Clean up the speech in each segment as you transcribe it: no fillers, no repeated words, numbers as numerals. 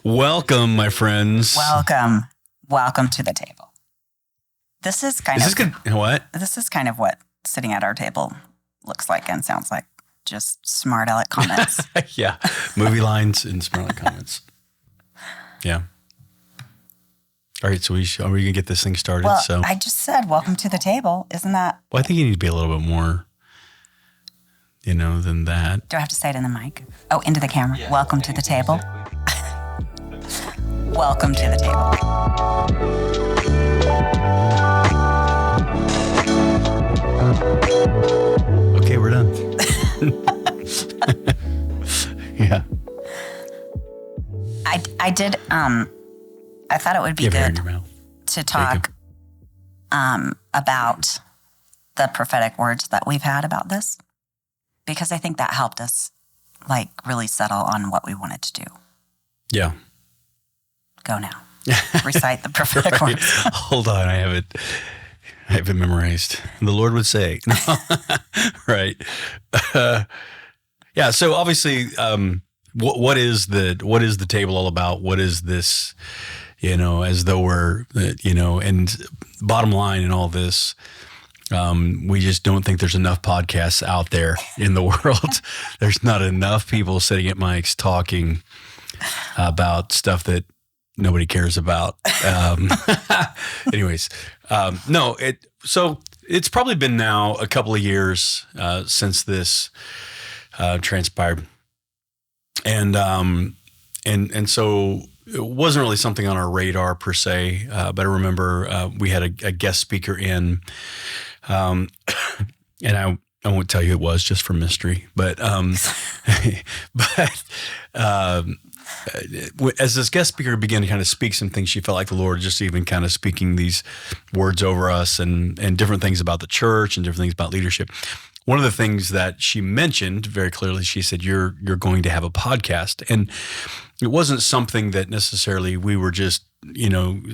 Welcome, my friends. Welcome to the table. This is kind of what sitting at our table looks like and sounds like. Just smart aleck comments. Yeah. Movie lines and smart aleck comments. Yeah. All right. So are we going to get this thing started? Well, I just said, welcome to the table. Isn't that? Well, I think you need to be a little bit more, than that. Do I have to say it in the mic? Oh, into the camera. Yeah, welcome to the table. Exactly. Welcome to the table. Okay, we're done. Yeah. I did, I thought it would be good to talk about the prophetic words that we've had about this, because I think that helped us really settle on what we wanted to do. Yeah. Go now. Recite the prophetic words. Hold on, I have it memorized. The Lord would say, right. Yeah. So obviously, what is the table all about? What is this, as though we're, and bottom line in all this, we just don't think there's enough podcasts out there in the world. There's not enough people sitting at mics talking about stuff that nobody cares about. Anyways, no, so it's probably been now a couple of years since this transpired. And so it wasn't really something on our radar per se, but I remember we had a guest speaker in, and I won't tell you who it was just for mystery, but as this guest speaker began to kind of speak some things, she felt like the Lord just even kind of speaking these words over us and different things about the church and different things about leadership. One of the things that she mentioned very clearly, she said, you're going to have a podcast. And it wasn't something that necessarily we were just,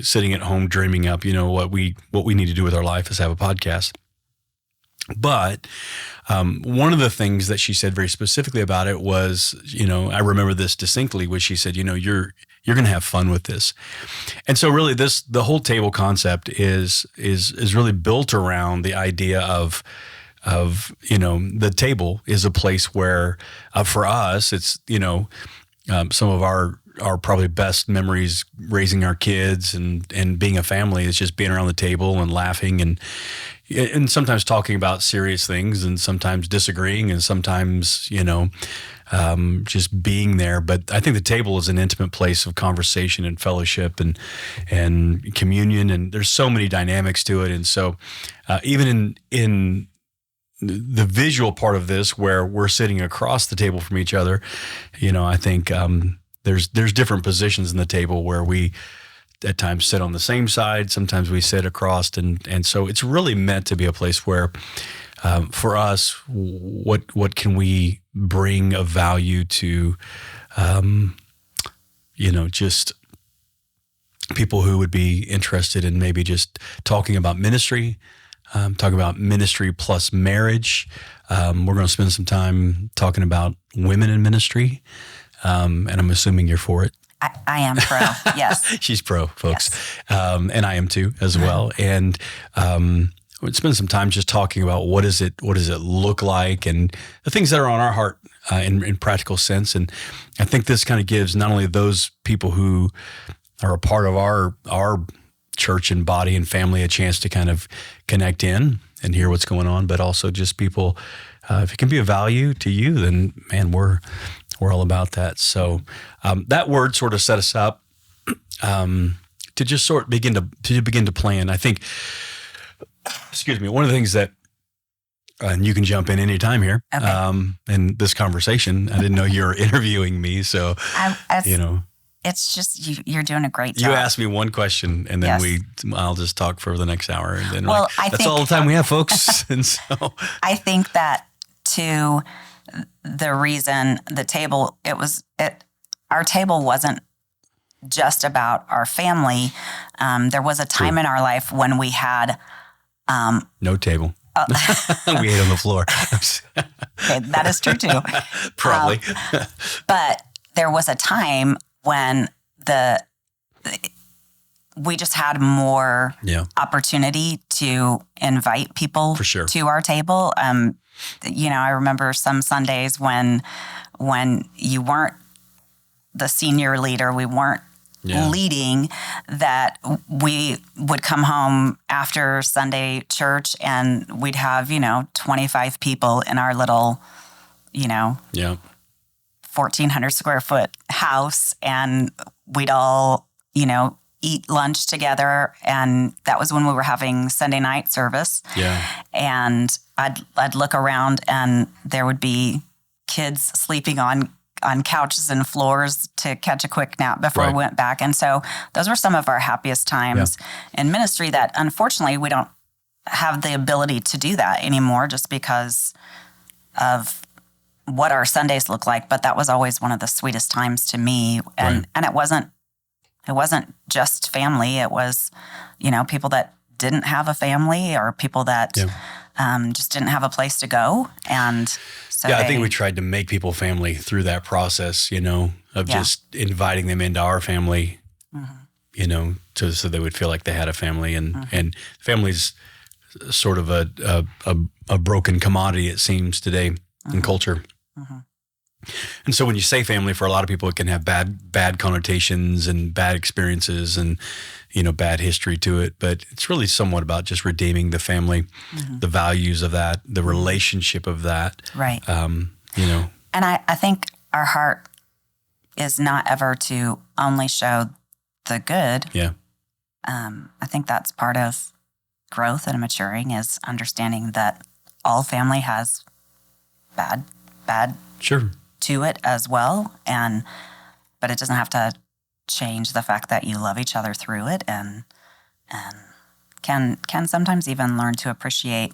sitting at home dreaming up, what we need to do with our life is have a podcast. But one of the things that she said very specifically about it was, I remember this distinctly, was she said, you're going to have fun with this. And so really the whole table concept is really built around the idea of the table is a place where, for us, it's, some of our probably best memories raising our kids and being a family is just being around the table and laughing and sometimes talking about serious things and sometimes disagreeing and sometimes, just being there. But I think the table is an intimate place of conversation and fellowship and communion. And there's so many dynamics to it. And so even in the visual part of this, where we're sitting across the table from each other, I think there's different positions in the table where we at times sit on the same side. Sometimes we sit across, and so it's really meant to be a place where, for us, what can we bring of value to, just people who would be interested in maybe just talking about ministry. Talking about ministry plus marriage. We're going to spend some time talking about women in ministry, and I'm assuming you're for it. I am pro, yes. She's pro, folks. Yes. And I am too, as well. And we'll spend some time just talking about what does it look like, and the things that are on our heart in practical sense. And I think this kind of gives not only those people who are a part of our church and body and family a chance to kind of connect in and hear what's going on, but also just people, if it can be of value to you, then man, we're all about that. So that word sort of set us up to just sort of begin to plan. I think, one of the things that, and you can jump in anytime here, okay. In this conversation, I didn't know you were interviewing me, so It's just you're doing a great job. You asked me one question, and then I'll just talk for the next hour, and then that's all the time we have, folks. And so I think that too, the reason the table our table wasn't just about our family. There was a time in our life when we had no table. We ate on the floor. Okay, that is true too. Probably. But there was a time when we just had more Yeah. opportunity to invite people For sure. to our table. I remember some Sundays when you weren't the senior leader, we weren't leading, that we would come home after Sunday church and we'd have, 25 people in our little, 1,400 square foot house, and we'd all, eat lunch together. And that was when we were having Sunday night service. Yeah. And I'd look around and there would be kids sleeping on couches and floors to catch a quick nap before we went back. And so those were some of our happiest times in ministry that unfortunately we don't have the ability to do that anymore just because of what our Sundays look like. But that was always one of the sweetest times to me. And it wasn't just family. It was, people that didn't have a family or people that just didn't have a place to go. And so I think we tried to make people family through that process, of just inviting them into our family, so they would feel like they had a family. And family's sort of a broken commodity, it seems, today in culture. And so when you say family, for a lot of people, it can have bad connotations and bad experiences and, bad history to it. But it's really somewhat about just redeeming the family, the values of that, the relationship of that. Right. And I think our heart is not ever to only show the good. Yeah. I think that's part of growth and maturing, is understanding that all family has bad Sure. to it as well, but it doesn't have to change the fact that you love each other through it, and can sometimes even learn to appreciate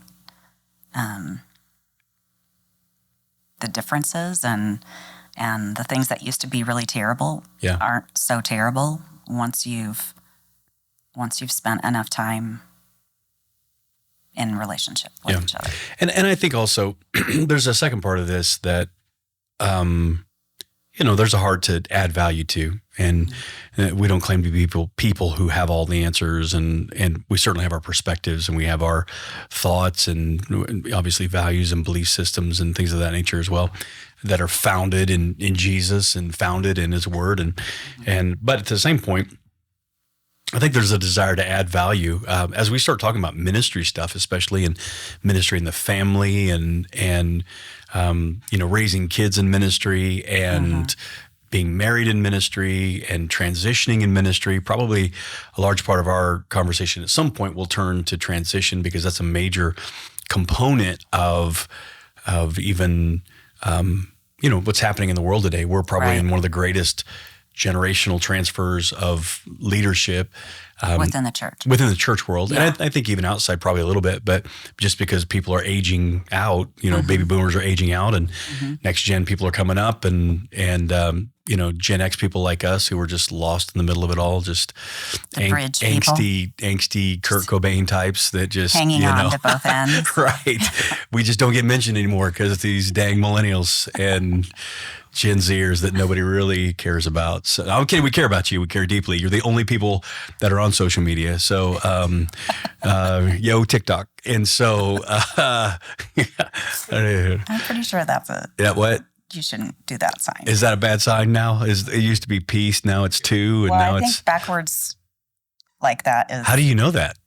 the differences and the things that used to be really terrible aren't so terrible once you've spent enough time in relationship with each other. And I think also there's a second part of this that there's a heart to add value to, and we don't claim to be people who have all the answers, and we certainly have our perspectives and we have our thoughts and obviously values and belief systems and things of that nature as well, that are founded in Jesus and founded in His Word, but at the same point, I think there's a desire to add value as we start talking about ministry stuff, especially in ministry in the family and raising kids in ministry and being married in ministry and transitioning in ministry. Probably a large part of our conversation at some point will turn to transition, because that's a major component of even what's happening in the world today. We're probably in one of the greatest generational transfers of leadership within the church world. And I think even outside probably a little bit, but just because people are aging out, baby boomers are aging out, and next gen people are coming up, and Gen X people like us who were just lost in the middle of it all, just angsty Kurt Cobain types that just hanging on to both ends. Right. We just don't get mentioned anymore because of these dang millennials and Gen Zers that nobody really cares about. So I'm kidding. We care about you. We care deeply. You're the only people that are on social media. So, yo, TikTok. And so, I'm pretty sure that's what? You shouldn't do that sign. Is that a bad sign now? It used to be peace. Now it's two. And now I it's think backwards like that is. How do you know that?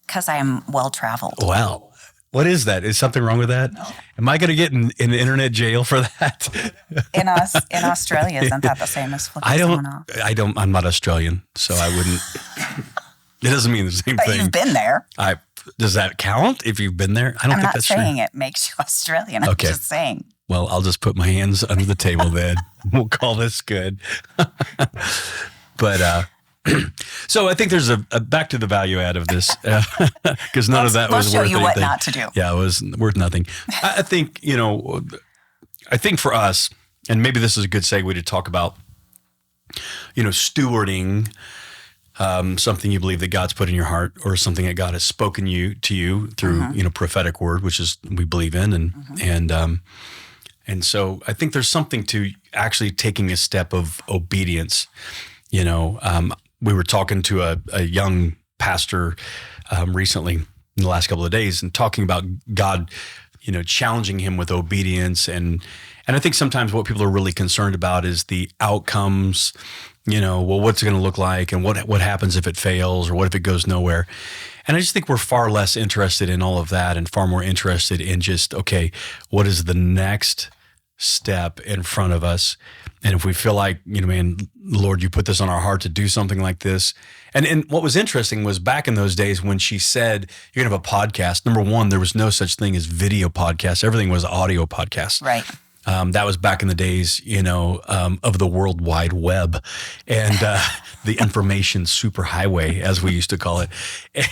Because I am well-traveled. Wow. What is that? Is something wrong with that? No. Am I going to get in internet jail for that? In Australia, isn't that the same as flicking someone off? I'm not Australian, so I wouldn't. It doesn't mean the same thing. But you've been there. Does that count if you've been there? I don't think that's true. I'm not saying it makes you Australian. I'm just saying. Well, I'll just put my hands under the table then. We'll call this good. But so I think there's a back to the value add of this, because none of that was worth anything. We'll show you what not to do. Yeah, it was worth nothing. I think, I think for us, and maybe this is a good segue to talk about, stewarding something you believe that God's put in your heart, or something that God has spoken to you through, prophetic word, which is we believe in, And so I think there's something to actually taking a step of obedience. We were talking to a young pastor recently in the last couple of days and talking about God, challenging him with obedience. And I think sometimes what people are really concerned about is the outcomes, what's it going to look like and what happens if it fails or what if it goes nowhere. And I just think we're far less interested in all of that and far more interested in just, okay, what is the next step in front of us? And if we feel like, man, Lord, you put this on our heart to do something like this. And what was interesting was back in those days when she said, you're going to have a podcast, number one, there was no such thing as video podcasts. Everything was audio podcasts. Right. That was back in the days, of the World Wide Web and the information superhighway, as we used to call it.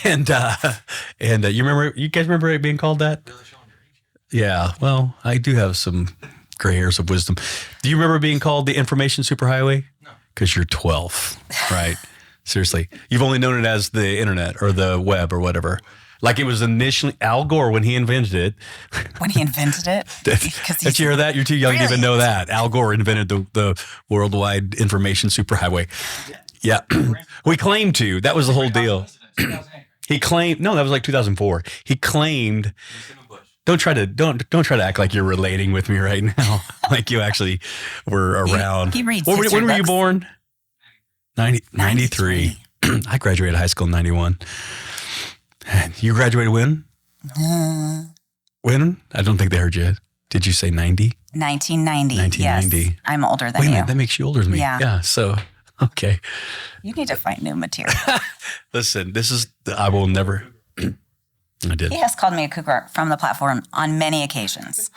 And you guys remember it being called that? Yeah. Well, I do have some gray hairs of wisdom. Do you remember being called the information superhighway? No. Because you're 12, right? Seriously. You've only known it as the internet or the web or whatever. Like it was initially Al Gore when he invented it. When he invented it? Did you hear that? You're too young to even know that. Al Gore invented the worldwide information superhighway. Yeah. We claimed to. That was the whole deal. He claimed, no, that was like 2004. He claimed, don't try to act like you're relating with me right now. Like you actually were around. He reads when were you born? 93. I graduated high school in 91. You graduated when? When? I don't think they heard you. Did you say 90? 1990. 1990. Yes. I'm older than Wait a you. minute, that makes you older than me. Yeah. So, okay. You need to find new material. Listen, I will never. I did. He has called me a cougar from the platform on many occasions.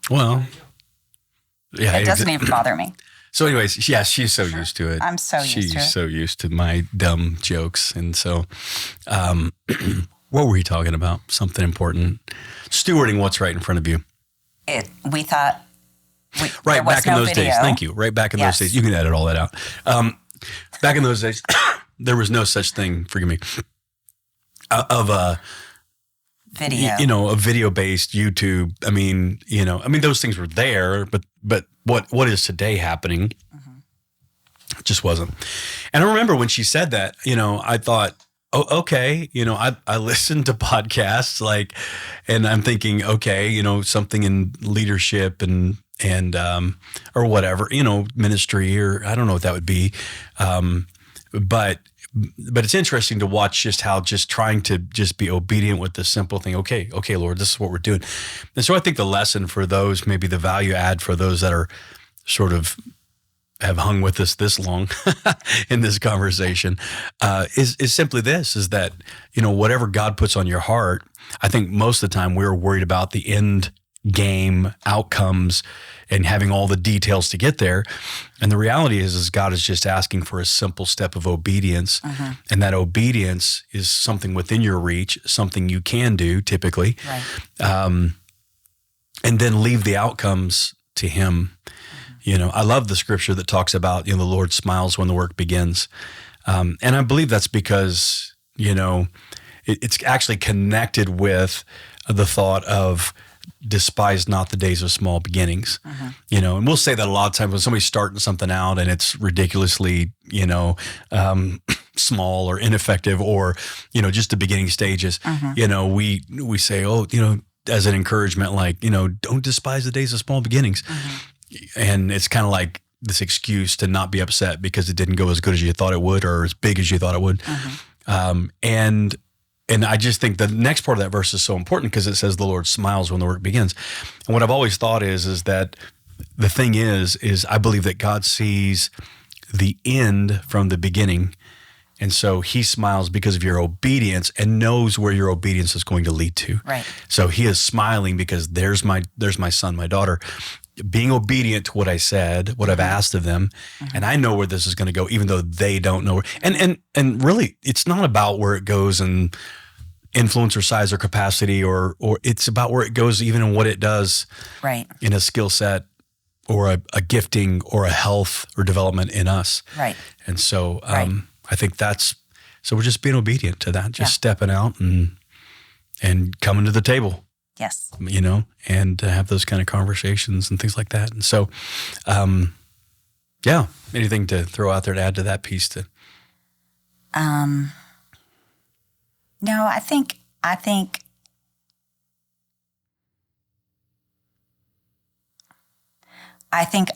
Well, yeah. It doesn't even bother me. So anyways, yeah, she's so used to it. I'm so used to it. She's so used to my dumb jokes. And so, what were we talking about? Something important. Stewarding what's right in front of you. We thought... Right, back in those days. Thank you. Right back in those days. You can edit all that out. Back in those days, there was no such thing, forgive me, of a... video. A video-based YouTube. I mean, those things were there, but what is today happening just wasn't. And I remember when she said that, I thought, oh, okay, I listened to podcasts and I'm thinking, okay, something in leadership and or whatever, ministry, or I don't know what that would be. But it's interesting to watch just how just trying to just be obedient with the simple thing. Okay, Lord, this is what we're doing. And so I think the lesson for those, maybe the value add for those that are sort of have hung with us this long in this conversation, is simply this, is that, whatever God puts on your heart, I think most of the time we're worried about the end game outcomes and having all the details to get there. And the reality is God is just asking for a simple step of obedience. And that obedience is something within your reach, something you can do typically. Right. And then leave the outcomes to him. I love the scripture that talks about, the Lord smiles when the work begins. And I believe that's because, it's actually connected with the thought of despise not the days of small beginnings, and we'll say that a lot of times when somebody's starting something out and it's ridiculously, small or ineffective or, just the beginning stages, we say, as an encouragement, don't despise the days of small beginnings. And it's kind of like this excuse to not be upset because it didn't go as good as you thought it would or as big as you thought it would. And I just think the next part of that verse is so important because it says the Lord smiles when the work begins. And what I've always thought is that the thing is I believe that God sees the end from the beginning. And so he smiles because of your obedience and knows where your obedience is going to lead to. Right. So he is smiling because there's my son, my daughter, being obedient to what I said, what I've asked of them. And I know where this is going to go, even though they don't know. And really, it's not about where it goes in influence or size or capacity, or it's about where it goes even in what it does in a skill set or a gifting or a health or development in us. Right. And so I think so we're just being obedient to that, just stepping out and coming to the table. Yes. And to have those kind of conversations and things like that. And so, anything to throw out there to add to that piece to? No, I think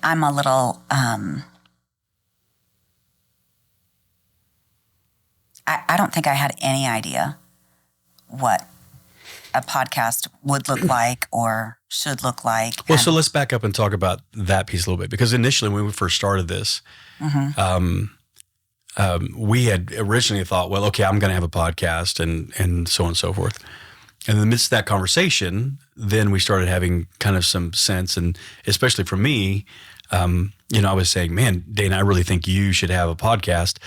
I'm a little, I don't think I had any idea what a podcast would look like or should look like. Well, so let's back up and talk about that piece a little bit, because initially when we first started this, we had originally thought, well, okay, I'm going to have a podcast and so on and so forth. And in the midst of that conversation, then we started having kind of some sense, and especially for me, I was saying, man, Dana, I really think you should have a podcast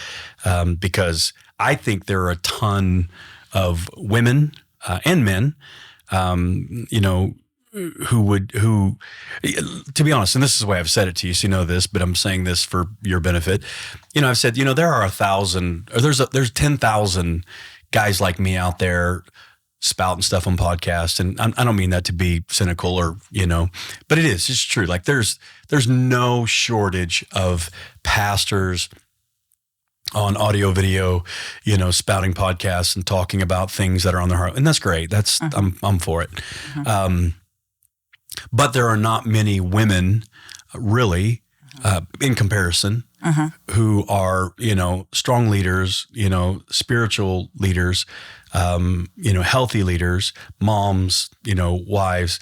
because I think there are a ton of women and men, who, to be honest, and this is the way I've said it to you, so you know this, but I'm saying this for your benefit. I've said, there are 1,000, or there's 10,000 guys like me out there spouting stuff on podcasts. And I don't mean that to be cynical or, but it's true. Like there's no shortage of pastors on audio, video, spouting podcasts and talking about things that are on their heart. And that's great. I'm for it. But there are not many women really, in comparison, who are, strong leaders, spiritual leaders, healthy leaders, moms, wives,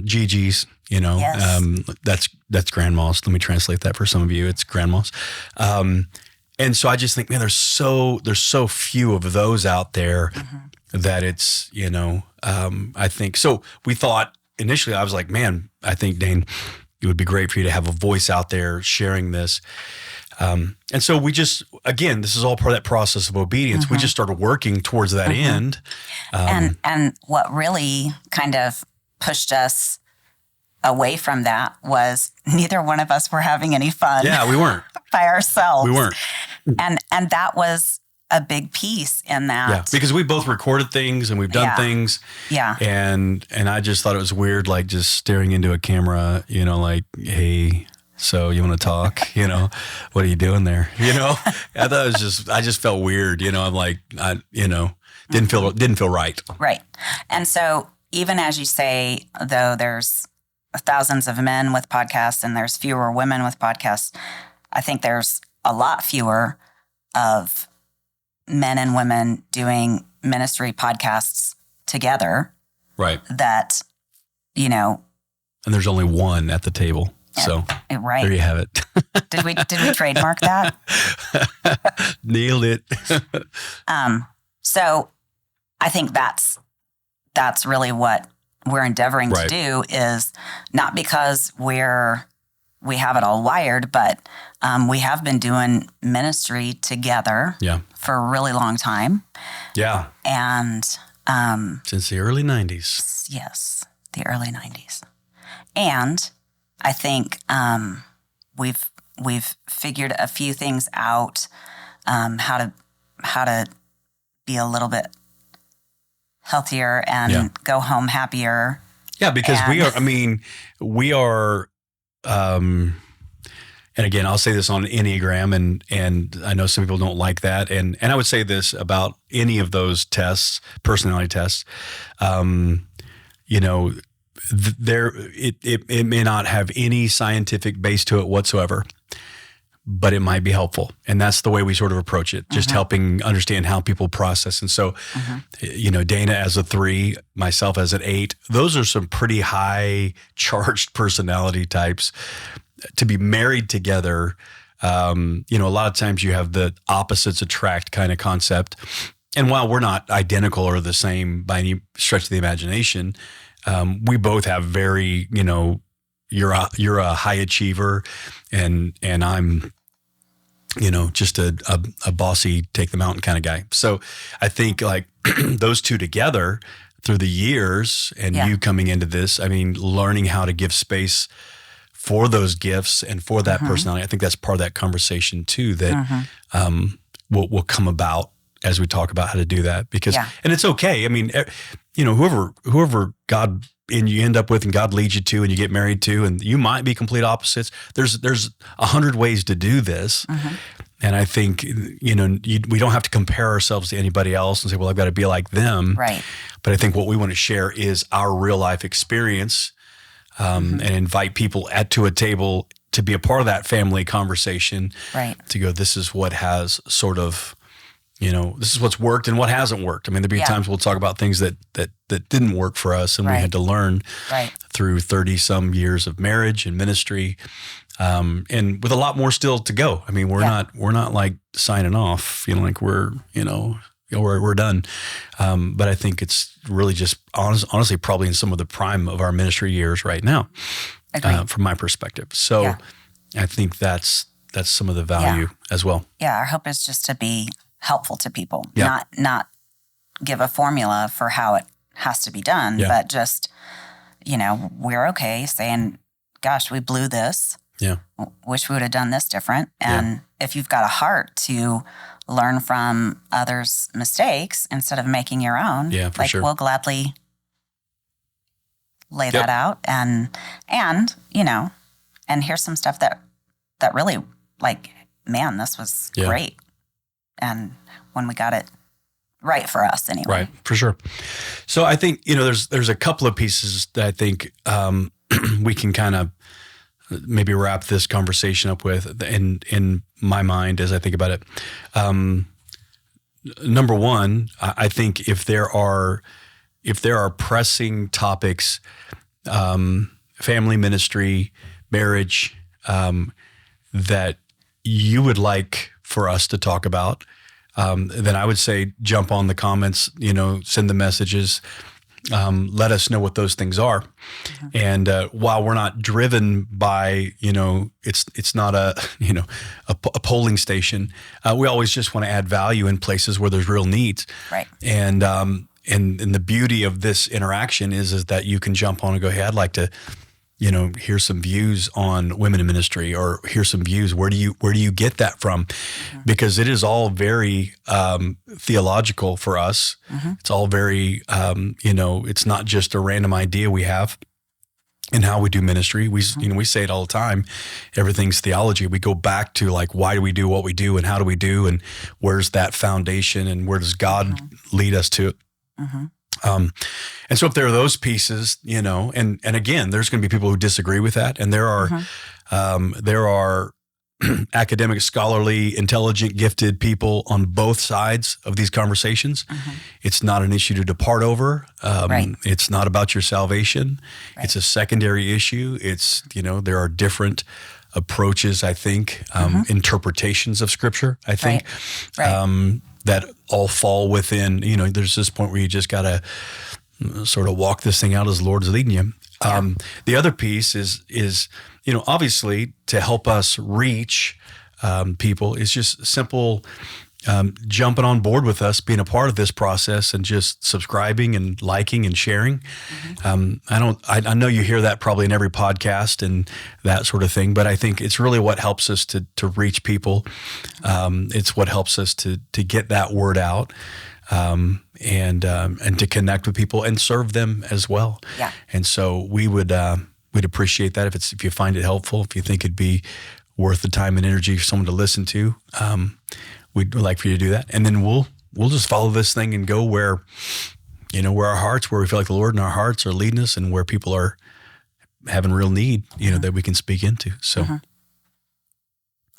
Gigi's, Yes. That's grandmas. Let me translate that for some of you. It's grandmas. And so I just think, man, there's so few of those out there that it's, I think, so we thought initially, I was like, man, I think, Dane, it would be great for you to have a voice out there sharing this. And so we just, again, this is all part of that process of obedience. We just started working towards that end. And what really kind of pushed us away from that was neither one of us were having any fun. Yeah, we weren't. By ourselves. We weren't. And that was a big piece in that. Yeah, because we both recorded things and we've done things. Yeah. And I just thought it was weird, like just staring into a camera, like, hey, so you want to talk? What are you doing there? I thought it was I just felt weird. I'm like, didn't feel right. Right. And so even as you say, though, there's thousands of men with podcasts and there's fewer women with podcasts, I think there's a lot fewer of men and women doing ministry podcasts together. Right. That, And there's only one at the table. So right. There you have it. Did we trademark that? Nailed it. So I think that's really what we're endeavoring to do, is not because we have it all wired, but we have been doing ministry together for a really long time. Yeah. And since the early 90s. Yes, the early 90s. And I think we've figured a few things out, how to be a little bit healthier and go home happier. Yeah, because we are, and again, I'll say this on Enneagram, and I know some people don't like that, and I would say this about any of those tests, personality tests, it may not have any scientific base to it whatsoever, but it might be helpful. And that's the way we sort of approach it, just helping understand how people process. And so, Dana as a 3, myself as an 8, those are some pretty high charged personality types to be married together. A lot of times you have the opposites attract kind of concept. And while we're not identical or the same by any stretch of the imagination, we both have very, you're a high achiever, and I'm, just a bossy, take the mountain kind of guy. So I think like those two together through the years, and you coming into this, learning how to give space for those gifts and for that personality. I think that's part of that conversation too, that will come about as we talk about how to do that, because, and it's okay. whoever God and you end up with and God leads you to and you get married to, and you might be complete opposites. There's 100 ways to do this. And I think, we don't have to compare ourselves to anybody else and say, well, I've got to be like them. Right. But I think what we want to share is our real life experience, and invite people to a table to be a part of that family conversation. Right. To go, this is what has sort of, this is what's worked and what hasn't worked. I mean, there'll be times we'll talk about things that didn't work for us, and we had to learn through 30 some years of marriage and ministry, and with a lot more still to go. I mean, we're not like signing off, feeling like we're done. But I think it's really just honestly probably in some of the prime of our ministry years right now, from my perspective. So I think that's some of the value as well. Yeah, our hope is just to be helpful to people, not give a formula for how it has to be done, but just, we're okay saying, gosh, we blew this. Yeah. Wish we would have done this different. And if you've got a heart to learn from others' mistakes instead of making your own, we'll gladly lay that out. And here's some stuff that really, man, this was great. And when we got it right for us anyway. Right, for sure. So I think, there's a couple of pieces that I think we can kind of maybe wrap this conversation up with in my mind as I think about it. Number one, I think if there are pressing topics, family ministry, marriage, that you would like for us to talk about, then I would say jump on the comments, send the messages, let us know what those things are. And while we're not driven by, it's not a polling station, we always just want to add value in places where there's real needs. Right. And the beauty of this interaction is that you can jump on and go, hey, I'd like to, here's some views on women in ministry, or here's some views. Where do you get that from? Because it is all very theological for us. It's all very, it's not just a random idea we have in how we do ministry. We say it all the time. Everything's theology. We go back to why do we do what we do, and how do we do, and where's that foundation, and where does God lead us to? And so if there are those pieces, and again, there's going to be people who disagree with that. And there are academic, scholarly, intelligent, gifted people on both sides of these conversations. It's not an issue to depart over. It's not about your salvation. It's a secondary issue. It's, there are different approaches, I think, interpretations of Scripture, I think. That all fall within, there's this point where you just got to sort of walk this thing out as the Lord's leading you. The other piece is, obviously to help us reach people is just simple jumping on board with us, being a part of this process, and just subscribing and liking and sharing. I know you hear that probably in every podcast and that sort of thing, but I think it's really what helps us to reach people. It's what helps us to get that word out, and to connect with people and serve them as well. Yeah. And so we'd appreciate that if you find it helpful, if you think it'd be worth the time and energy for someone to listen to. We'd like for you to do that. And then we'll just follow this thing and go where our hearts, where we feel like the Lord in our hearts are leading us, and where people are having real need, that we can speak into. So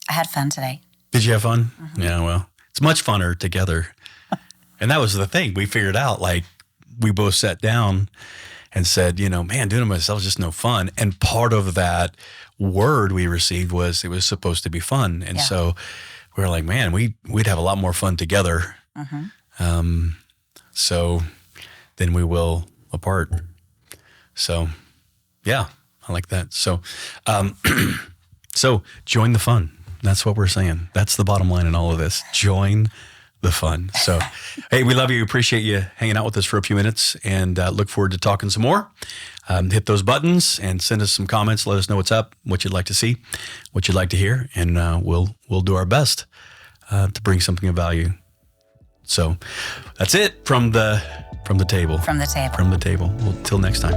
I had fun today. Did you have fun? Yeah, well, it's much funner together. And that was the thing. We figured out, we both sat down and said, man, doing it myself is just no fun. And part of that word we received was it was supposed to be fun. And so we were like, man, we'd have a lot more fun together. So than we will apart. So yeah, I like that. So, so join the fun. That's what we're saying. That's the bottom line in all of this. Join the fun. So, hey, we love you. Appreciate you hanging out with us for a few minutes, and look forward to talking some more. Hit those buttons and send us some comments. Let us know what's up, what you'd like to see, what you'd like to hear, and we'll do our best to bring something of value So that's it from the table. From the table. From the table. Well, till next time.